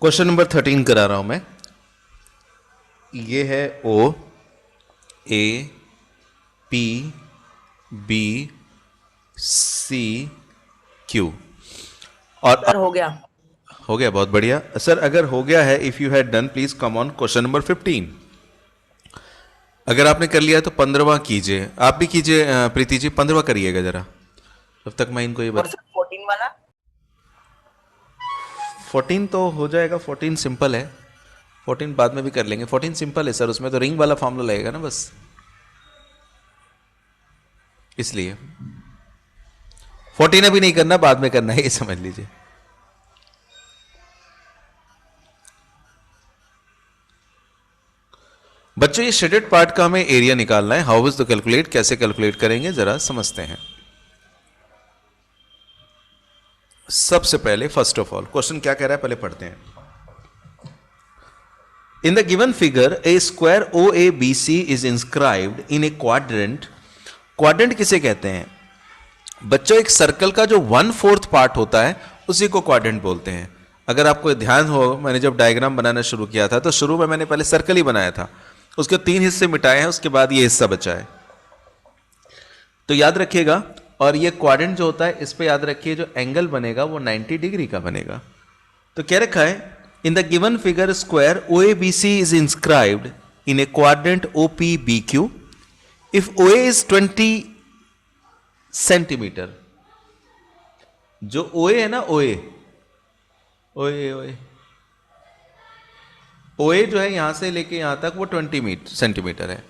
Question number 13 करा रहा हूं मैं। ये है O A P B C Q और सर हो गया। हो गया, बहुत बढ़िया सर। अगर हो गया है, if you had done please come on question number 15। अगर आपने कर लिया तो 15वां कीजिए। आप भी कीजिए प्रीति जी, 15वां करिएगा जरा, जब तक मैं इनको ये और सर 14 वाला 14 तो हो जाएगा। 14 सिंपल है, 14 बाद में भी कर लेंगे। 14 सिंपल है सर, उसमें तो रिंग वाला फॉर्मूला लगेगा ना बस, इसलिए 14 अभी नहीं करना, बाद में करना है, ये समझ लीजिए। बच्चों ये शेडेड पार्ट का हमें एरिया निकालना है। हाउ इज द कैलकुलेट, कैसे कैलकुलेट करेंगे जरा समझते हैं। सबसे पहले फर्स्ट ऑफ ऑल क्वेश्चन क्या कह रहा है पहले पढ़ते हैं। In the given figure a square O A B C is inscribed in a quadrant. Quadrant किसे कहते हैं बच्चों? एक सर्कल का जो 1/4 पार्ट होता है उसी को क्वाड्रेंट बोलते हैं। अगर आपको ध्यान हो, मैंने जब डायग्राम बनाना शुरू किया था तो शुरू में मैंने पहले सर्कल ही बनाया था, उसके 3 हिस्से मिटाए हैं, उसके बाद ये हिस्सा बचा है। तो याद रखिएगा, और ये क्वाड्रेंट जो होता है इस पे याद रखिए जो एंगल बनेगा वो 90 डिग्री का बनेगा। तो क्या रखा है, in the given figure square O A B C is inscribed in a quadrant O P B Q if O A is 20 centimetre. जो ओए है ना, ओए ओए ओए ओए जो है यहां से लेके यहां तक वो 20 सेंटीमीटर है।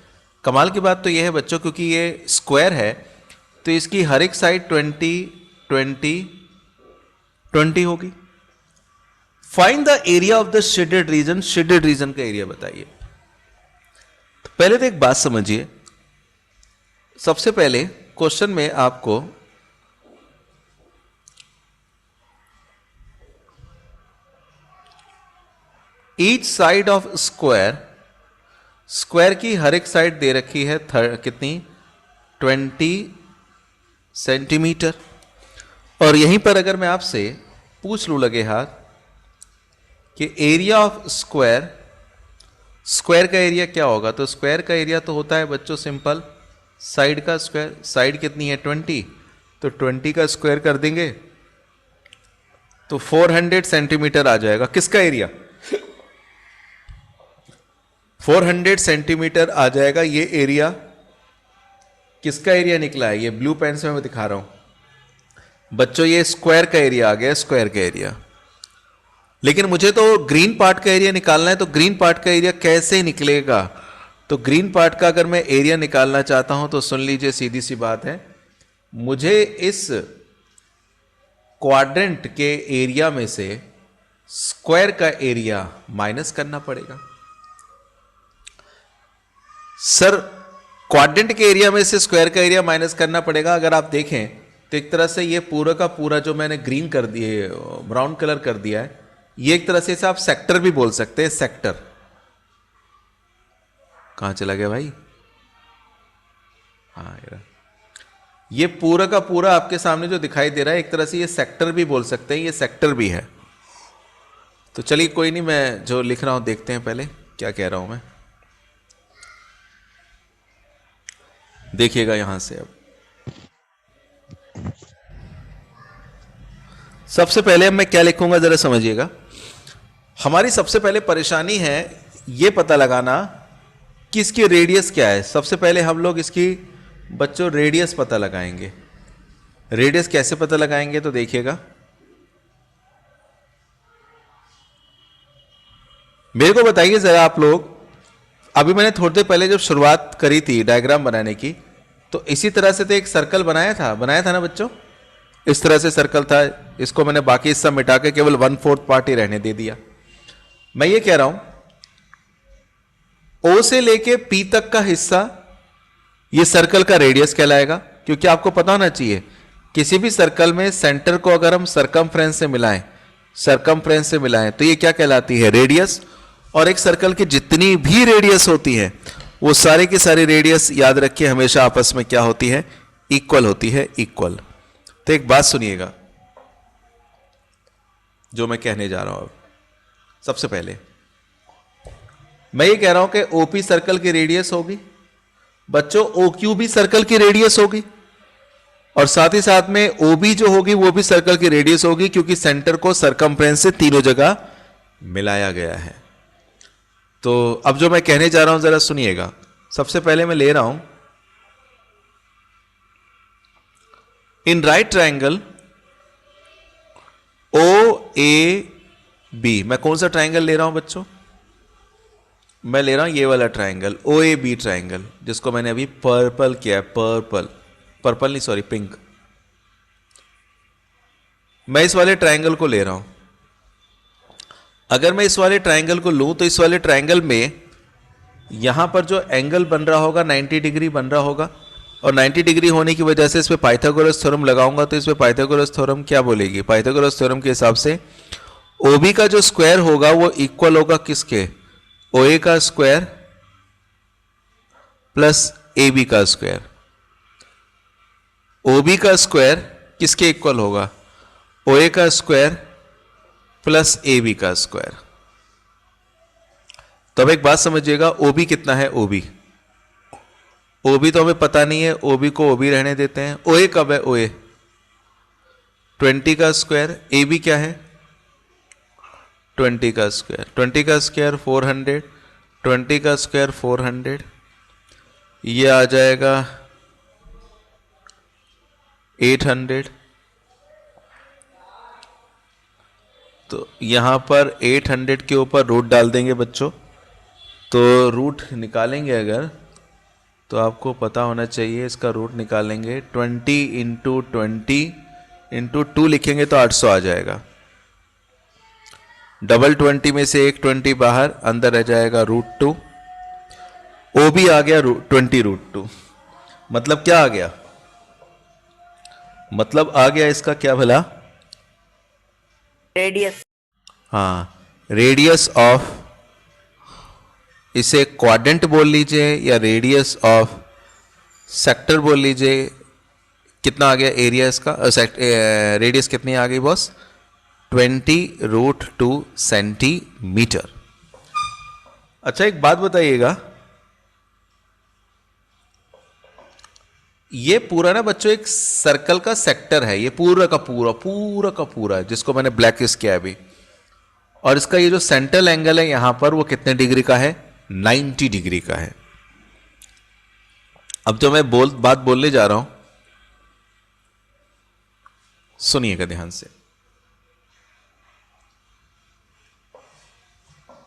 कमाल की बात तो ये है बच्चों, क्योंकि ये स्क्वायर है तो इसकी हर एक साइड 20 20 20 होगी। Find the area of the shaded region. Shaded region का एरिया बताइए। तो पहले तो एक बात समझिए, सबसे पहले क्वेश्चन में आपको each side of square, square की हर एक साइड दे रखी है कितनी, 20 सेंटीमीटर। और यहीं पर अगर मैं आपसे पूछ लूं लगे हाथ कि एरिया ऑफ स्क्वायर, स्क्वायर का एरिया क्या होगा, तो स्क्वायर का एरिया तो होता है बच्चों सिंपल साइड का स्क्वायर। साइड कितनी है 20, तो 20 का स्क्वायर कर देंगे तो 400 सेंटीमीटर आ जाएगा। किसका एरिया, 400 सेंटीमीटर आ जाएगा। ये एरिया किसका एरिया निकला है, ये ब्लू पेन से मैं दिखा रहा हूं बच्चों, ये स्क्वायर का एरिया आ गया, स्क्वायर का एरिया। लेकिन मुझे तो ग्रीन पार्ट का एरिया निकालना है, तो ग्रीन पार्ट का एरिया कैसे निकलेगा? तो ग्रीन पार्ट का अगर मैं एरिया निकालना चाहता हूं तो सुन लीजिए, सीधी सी बात है, मुझे इस क्वाड्रेंट के एरिया में से स्क्वायर का एरिया माइनस करना पड़ेगा। सर क्वाड्रेंट के एरिया में से स्क्वायर का एरिया माइनस करना पड़ेगा। अगर आप देखें तो एक तरह से ये पूरा का पूरा जो मैंने ग्रीन कर दिए, ब्राउन कलर कर दिया है, ये एक तरह से इसे आप सेक्टर भी बोल सकते हैं। सेक्टर कहां चला गया भाई? हाँ यार, ये पूरा का पूरा आपके सामने जो दिखाई दे रहा है, एक तरह से ये सेक्टर भी बोल सकते हैं, ये सेक्टर भी है। तो चलिए कोई नहीं, मैं जो लिख रहा हूं देखते हैं पहले क्या कह रहा हूं मैं, देखिएगा यहां से। अब सबसे पहले अब मैं क्या लिखूंगा जरा समझिएगा। हमारी सबसे पहले परेशानी है ये पता लगाना कि इसकी रेडियस क्या है। सबसे पहले हम लोग इसकी बच्चों रेडियस पता लगाएंगे। रेडियस कैसे पता लगाएंगे तो देखिएगा, मेरे को बताइए जरा आप लोग। अभी मैंने थोड़ी देर पहले जब शुरुआत करी थी डायग्राम बनाने की, तो इसी तरह से तो एक सर्कल बनाया था ना बच्चों, इस तरह से सर्कल था। इसको मैंने बाकी हिस्सा मिटा के केवल 1/4 पार्ट ही रहने दे दिया। मैं ये कह रहा हूं ओ से लेके पी तक का हिस्सा ये सर्कल का रेडियस कहलाएगा। क्योंकि आपको पता होना चाहिए किसी भी सर्कल में सेंटर को अगर हम सरकमफ्रेंस से मिलाएं तो ये क्या कहलाती है, रेडियस। और एक सर्कल की जितनी भी रेडियस होती है वो सारे की सारी रेडियस याद रखिए हमेशा आपस में क्या होती है, इक्वल होती है, इक्वल। तो एक बात सुनिएगा जो मैं कहने जा रहा हूं अब। सबसे पहले मैं ये कह रहा हूं कि ओपी सर्कल की रेडियस होगी बच्चों, ओक्यू भी सर्कल की रेडियस होगी, और साथ ही साथ में ओबी जो होगी वो भी सर्कल की रेडियस होगी, क्योंकि सेंटर को सरकमफ्रेंस से तीनों जगह मिलाया गया है। तो अब जो मैं कहने जा रहा हूं जरा सुनिएगा। सबसे पहले मैं ले रहा हूं in right triangle O A B. मैं कौन सा ट्रायंगल ले रहा हूं बच्चों? मैं ले रहा हूं ये वाला triangle, O A B triangle, जिसको मैंने अभी पर्पल किया है, पर्पल नहीं सॉरी पिंक। मैं इस वाले ट्रायंगल को ले रहा हूं। अगर मैं इस वाले ट्रायंगल को लूं तो इस वाले ट्रायंगल में यहां पर जो एंगल बन रहा होगा 90 डिग्री बन रहा होगा, और 90 डिग्री होने की वजह से इस पे पाइथागोरस थ्योरम लगाऊंगा तो इस पे पाइथागोरस थ्योरम क्या बोलेगी? पाइथागोरस थ्योरम के हिसाब से ओबी का जो स्क्वायर होगा वो इक्वल होगा किसके? ओए का स्क्वायर प्लस ए बी का स्क्वायर। ओबी का स्क्वायर किसके इक्वल होगा? ओए का स्क्वायर प्लस ए बी का स्क्वायर। तो अब एक बात समझिएगा, ओबी कितना है? ओबी तो हमें पता नहीं है, ओबी को ओबी रहने देते हैं। ओए कब है? ओए 20 का स्क्वायर, ए बी क्या है? 20 का स्क्वायर, 20 का स्क्वायर 400, 20 का स्क्वायर 400, ये आ जाएगा 800। तो यहां पर 800 के ऊपर रूट डाल देंगे बच्चों, तो रूट निकालेंगे अगर, तो आपको पता होना चाहिए इसका रूट निकालेंगे 20 इंटू 20 इंटू 2 लिखेंगे तो 800 आ जाएगा। डबल 20 में से एक 20 बाहर, अंदर रह जाएगा √2। ओ भी आ गया 20√2। मतलब क्या आ गया? मतलब आ गया इसका क्या भला? रेडियस। हाँ, रेडियस ऑफ, इसे क्वाड्रेंट बोल लीजिए या रेडियस ऑफ सेक्टर बोल लीजिए। कितना आ गया एरिया इसका? रेडियस कितनी आ गई बॉस? 20√2 सेंटीमीटर। अच्छा एक बात बताइएगा, ये पूरा ना बच्चों एक सर्कल का सेक्टर है, ये पूरा का पूरा जिसको मैंने ब्लैक किस किया अभी, और इसका ये जो सेंट्रल एंगल है यहां पर वो कितने डिग्री का है? 90 डिग्री का है। अब जो मैं बात बोलने जा रहा हूं सुनिएगा ध्यान से।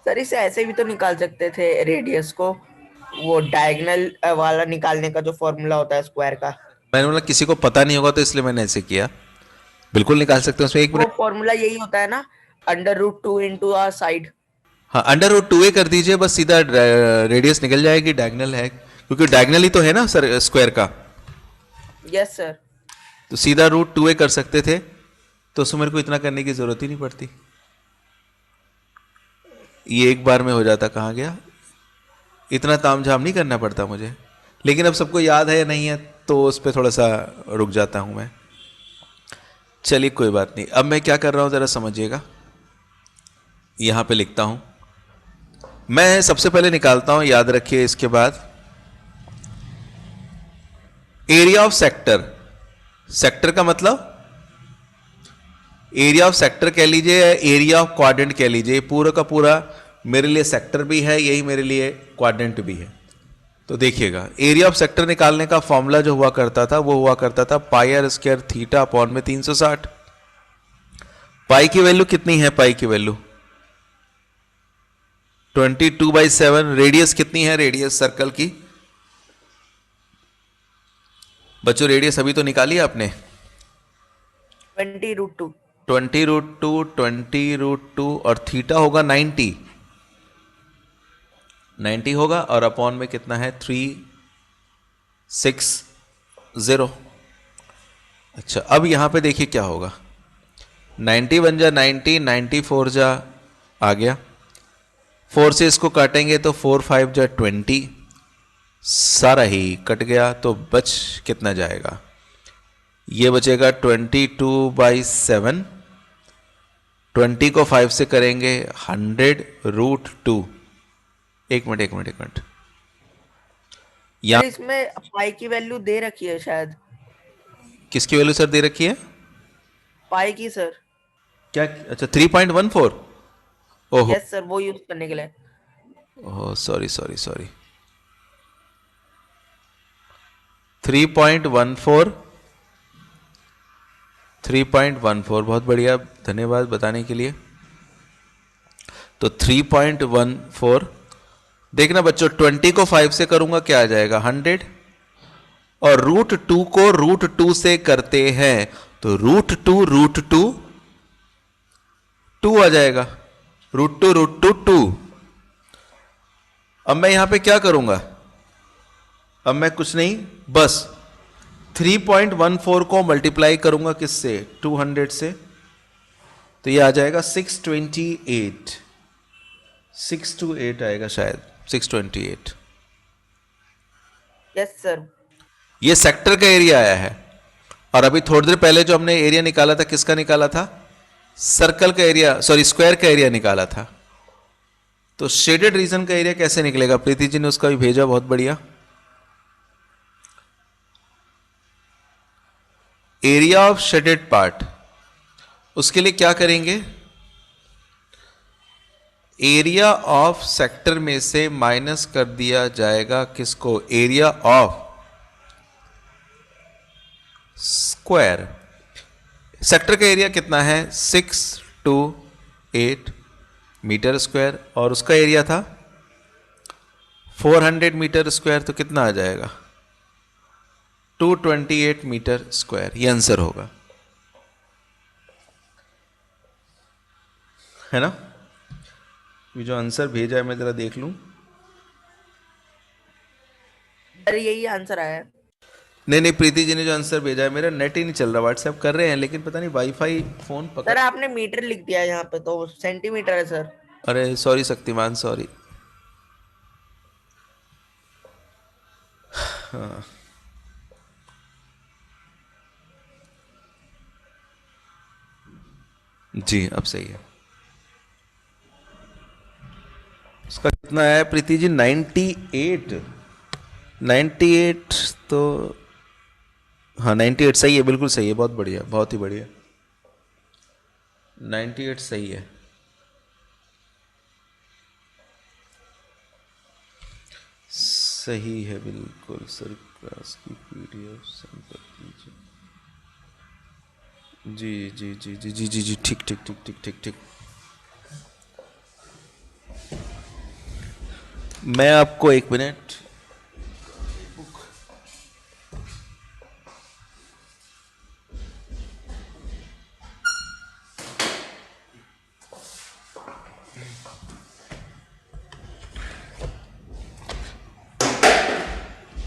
सर इसे ऐसे भी तो निकाल सकते थे रेडियस को, वो डायगोनल वाला निकालने का जो फॉर्मूला होता है स्क्वायर का। मैंने बोला किसी को पता नहीं होगा तो इसलिए मैंने ऐसे किया। बिल्कुल निकाल सकते हैं उसमें, एक वो मिनट। फॉर्मूला यही होता है ना, √2 इंटू आ साइड। हाँ, √2a कर दीजिए, बस सीधा रेडियस निकल जाएगी, डायगोनल है क्योंकि डायगोनल ही तो है ना सर स्क्वायर का। Yes sir. तो सीधा √2a कर सकते थे, तो उसमें मेरे को इतना करने की जरूरत ही नहीं पड़ती, ये एक बार में हो जाता। कहाँ गया? इतना तामझाम नहीं करना पड़ता मुझे। लेकिन अब सबको याद है या नहीं है तो उस पर थोड़ा सा रुक जाता हूं मैं। चलिए कोई बात नहीं, अब मैं क्या कर रहा हूं जरा समझिएगा। यहां पे लिखता हूं, मैं सबसे पहले निकालता हूं, याद रखिए इसके बाद, एरिया ऑफ सेक्टर। सेक्टर का मतलब एरिया ऑफ सेक्टर कह लीजिए, एरिया ऑफ क्वाड्रेंट कह लीजिए, पूरा का पूरा मेरे लिए सेक्टर भी है, यही मेरे लिए क्वाड्रेंट भी है। तो देखिएगा, एरिया ऑफ सेक्टर निकालने का फॉर्मूला जो हुआ करता था वो हुआ करता था πr² थीटा अपॉन में 360। पाई की वैल्यू कितनी है? पाई की वैल्यू 22/7। रेडियस कितनी है? रेडियस सर्कल की बच्चों, रेडियस अभी तो निकाली आपने, 20√2। 20√2 और थीटा होगा 90 होगा, और अपॉन में कितना है? 360। अच्छा अब यहां पे देखिए क्या होगा, 90 बन जा 90, 94 जा आ गया, 4 से इसको काटेंगे तो 4 5 जा 20, सारा ही कट गया, तो बच कितना जाएगा? ये बचेगा 22/7 20 को 5 से करेंगे 100√2। एक मिनट एक मिनट एक मिनट, सर यहाँ इसमें पाई की वैल्यू दे रखी है शायद। किसकी वैल्यू सर दे रखी है? पाई की सर। क्या? अच्छा 3.14। ओहो, यस सर, वो यूज करने के लिए। Oh sorry sorry sorry, 3.14। 3.14, बहुत बढ़िया, धन्यवाद बताने के लिए। तो 3.14, देखना बच्चों 20 को 5 से करूंगा क्या आ जाएगा 100, और √2 को √2 से करते हैं तो √2 2 आ जाएगा, √2 अब मैं यहां पे क्या करूंगा? अब मैं कुछ नहीं, बस 3.14 को मल्टीप्लाई करूंगा किससे? 200 से, तो ये आ जाएगा 628। 628 आएगा शायद, 628। Yes sir. ये सेक्टर का एरिया आया है। और अभी थोड़ी देर पहले जो हमने एरिया निकाला था, किसका निकाला था? सर्कल का एरिया, सॉरी स्क्वायर का एरिया निकाला था। तो शेडेड रीजन का एरिया कैसे निकलेगा? प्रीति जी ने उसका भी भेजा, बहुत बढ़िया। एरिया ऑफ शेडेड पार्ट, उसके लिए क्या करेंगे? एरिया ऑफ सेक्टर में से माइनस कर दिया जाएगा किसको? Area of square. सेक्टर का एरिया कितना है? 628 मीटर स्क्वायर, और उसका एरिया था 400 मीटर स्क्वायर, तो कितना आ जाएगा? 228 मीटर स्क्वायर। ये आंसर होगा, है ना? ये जो आंसर भेजा है मैं जरा देख लूं। सर यही आंसर आया है। नहीं नहीं, प्रीति जी ने जो आंसर भेजा है, मेरा नेट ही नहीं चल रहा, व्हाट्सएप कर रहे हैं लेकिन पता नहीं वाईफाई फोन पकड़। सर आपने मीटर लिख दिया है यहाँ पे, तो सेंटीमीटर है सर। अरे सॉरी शक्तिमान, सॉरी। हाँ, जी अब सही है। उसका कितना है प्रीति जी? 98। 98 तो, हाँ 98 सही है, बिल्कुल सही है, बहुत बढ़िया, बहुत ही बढ़िया। 98 सही है। सही है बिल्कुल सर, क्लास की पीडीएफ सेंड कर दीजिए। जी जी जी जी जी जी जी, ठीक ठीक ठीक ठीक ठीक ठीक। मैं आपको एक मिनट,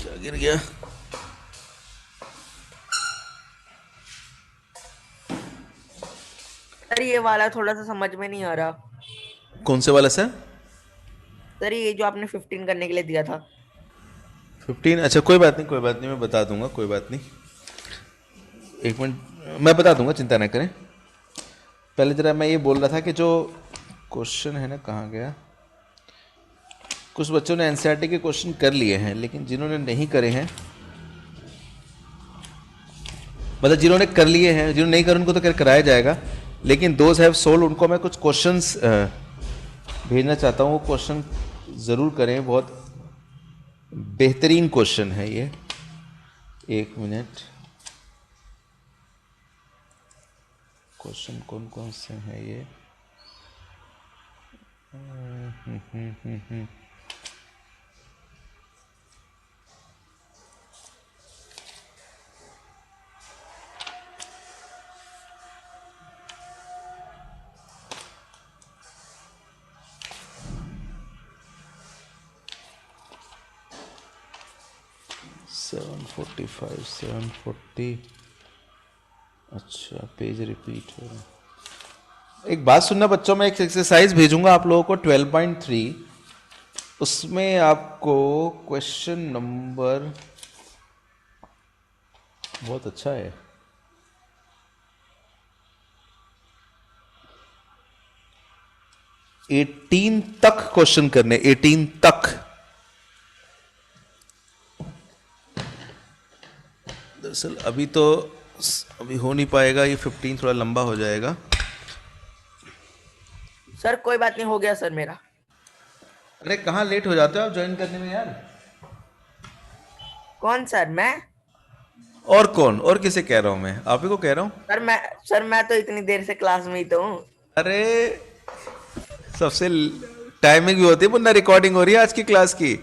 क्या गिर गया? सर ये वाला थोड़ा सा समझ में नहीं आ रहा। कौन से वाला सर? सर ये जो आपने 15 करने के लिए दिया था। 15? अच्छा कोई बात नहीं, कोई बात नहीं, मैं बता दूंगा, कोई बात नहीं। एक मिनट मैं बता दूंगा, चिंता ना करें। पहले जरा मैं ये बोल रहा था कि जो क्वेश्चन है ना, कहाँ गया? कुछ बच्चों ने एनसीईआरटी के क्वेश्चन कर लिए हैं, लेकिन जिन्होंने नहीं करे हैं, मतलब जिन्होंने कर लिए हैं, जिन्होंने नहीं करे उनको तो कराया जाएगा, लेकिन दोज हैव सोल्व, उनको मैं कुछ क्वेश्चंस भेजना चाहता हूँ। वो क्वेश्चन ज़रूर करें, बहुत बेहतरीन क्वेश्चन है ये। एक मिनट, क्वेश्चन कौन कौन से हैं ये? हम्म 745 740। अच्छा पेज रिपीट हो रहा है। एक बात सुनना बच्चों, मैं एक एक्सरसाइज भेजूंगा आप लोगों को 12.3, उसमें आपको क्वेश्चन नंबर, बहुत अच्छा है, 18 तक क्वेश्चन करने, 18 तक। दरअसल अभी हो नहीं पाएगा, ये 15 थोड़ा लंबा हो जाएगा। सर कोई बात नहीं, हो गया सर मेरा। अरे कहाँ लेट हो जाते हो आप ज्वाइन करने में यार। कौन सर? मैं? और कौन, और किसे कह रहा हूं मैं, आप ही को कह रहा हूं। सर मैं तो इतनी देर से क्लास में ही तो हूँ। अरे सबसे टाइमिंग भी होती है, वरना रिकॉर्डिंग हो रही है आज की क्लास की।